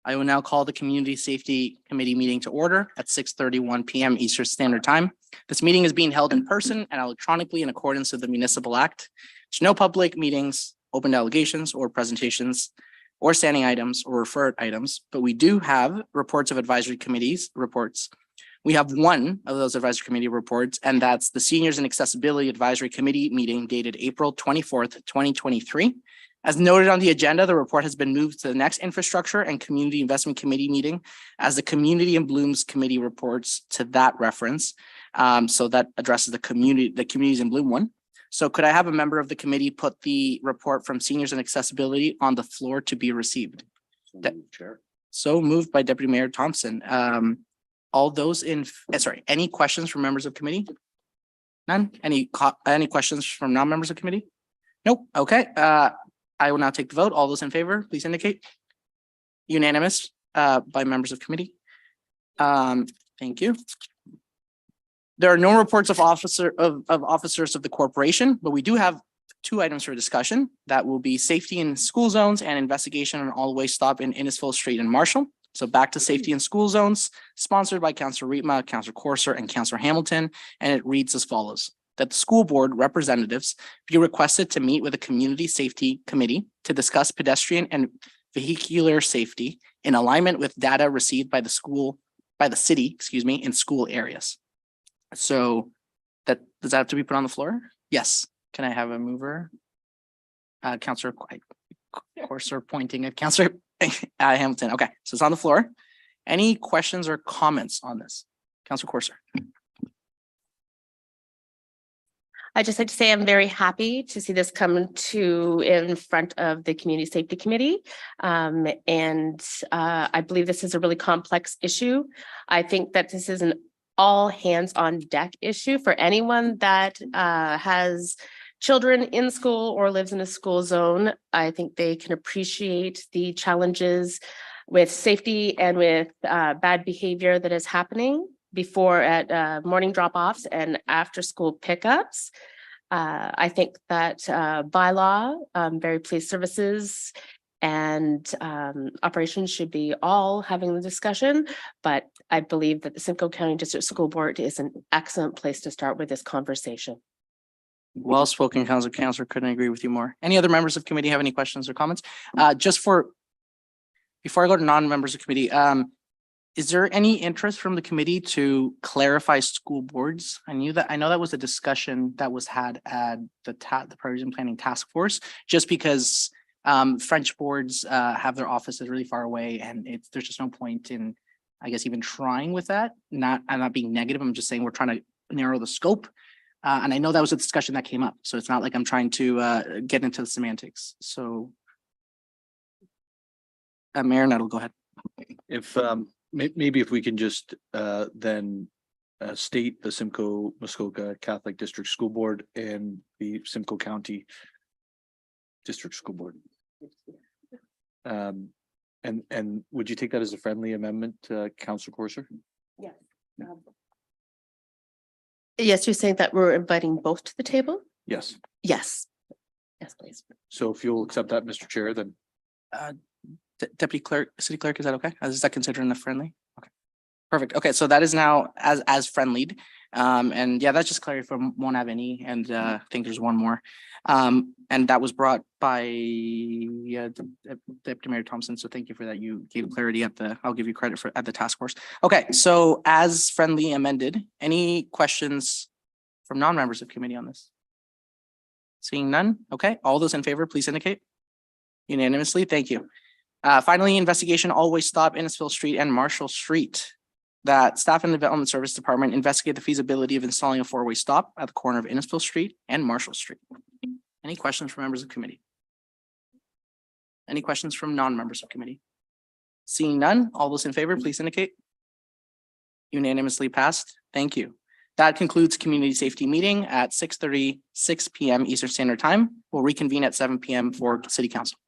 I will now call the Community Safety Committee meeting to order at 6:31 p.m. Eastern Standard Time. This meeting is being held in person and electronically in accordance with the Municipal Act. There's no public meetings, open delegations, or presentations, or standing items or referred items, but we do have reports of advisory committees reports. We have one of those advisory committee reports, and that's the Seniors and Accessibility Advisory Committee meeting dated April 24th, 2023. As noted on the agenda, the report has been moved to the next Infrastructure and Community Investment Committee meeting as the Community in Bloom's committee reports to that reference. So that addresses the Communities in Bloom one. So could I have a member of the committee put the report from Seniors and Accessibility on the floor to be received? Chair. So moved by Deputy Mayor Thompson. All those any questions from members of committee? None? Any questions from non-members of committee? Nope. Okay. I will now take the vote. All those in favor, please indicate. Unanimous by members of committee. Thank you. There are no reports of officers of the corporation, but we do have two items for discussion. That will be safety in school zones and investigation on all-way stop in Innisfil Street and Marshall. So back to safety in school zones, sponsored by Councillor Riepma, Councillor Courser, and Councillor Hamilton, and it reads as follows: that the school board representatives be requested to meet with a community safety committee to discuss pedestrian and vehicular safety in alignment with data received by the city, in school areas. So does that have to be put on the floor? Yes. Can I have a mover? Councillor Courser pointing at Councillor Hamilton. Okay, so it's on the floor. Any questions or comments on this? Councillor Courser. I'd just like to say I'm very happy to see this come in front of the Community Safety Committee. I believe this is a really complex issue. I think that this is an all hands on deck issue for anyone that has children in school or lives in a school zone. I think they can appreciate the challenges with safety and with bad behavior that is happening before at morning drop-offs and after school pickups. I think that bylaw, Barrie Police Services and operations should be all having the discussion, but I believe that the Simcoe County District School Board is an excellent place to start with this conversation. Well spoken, Councillor. Councillor, couldn't agree with you more. Any other members of committee have any questions or comments? Before I go to non-members of committee, is there any interest from the committee to clarify school boards? I know that was a discussion that was had at the Priorities and Planning Task Force, just because French boards have their offices really far away, and there's just no point in, I guess, even trying with that. I'm not being negative. I'm just saying we're trying to narrow the scope. And I know that was a discussion that came up, so it's not like I'm trying to get into the semantics. So, Mayor Nettle, go ahead. If maybe if we can just then state the Simcoe Muskoka Catholic District School Board and the Simcoe County District School Board. And would you take that as a friendly amendment, Councillor Courser? Yes. Yes, you're saying that we're inviting both to the table? Yes. Yes. Yes, please. So if you'll accept that, Mr. Chair, then. Deputy Clerk, City Clerk, is that okay? Is that considered a friendly? Okay, perfect. Okay, so that is now as friendlied. And yeah, that's just clarity from won't have any, and I think there's one more. And that was brought by Deputy Mayor Thompson. So thank you for that. You gave clarity I'll give you credit at the task force. Okay, so as friendly amended, any questions from non-members of committee on this? Seeing none. Okay, all those in favor, please indicate. Unanimously, thank you. Finally, investigation always stop Innisfil Street and Marshall Street. That Staff and Development Service Department investigate the feasibility of installing a four-way stop at the corner of Innisfil Street and Marshall Street. Any questions from members of committee? Any questions from non-members of committee? Seeing none, all those in favor, please indicate. Unanimously passed. Thank you. That concludes community safety meeting at 6:36 p.m. Eastern Standard Time. We'll reconvene at 7 p.m. for City Council.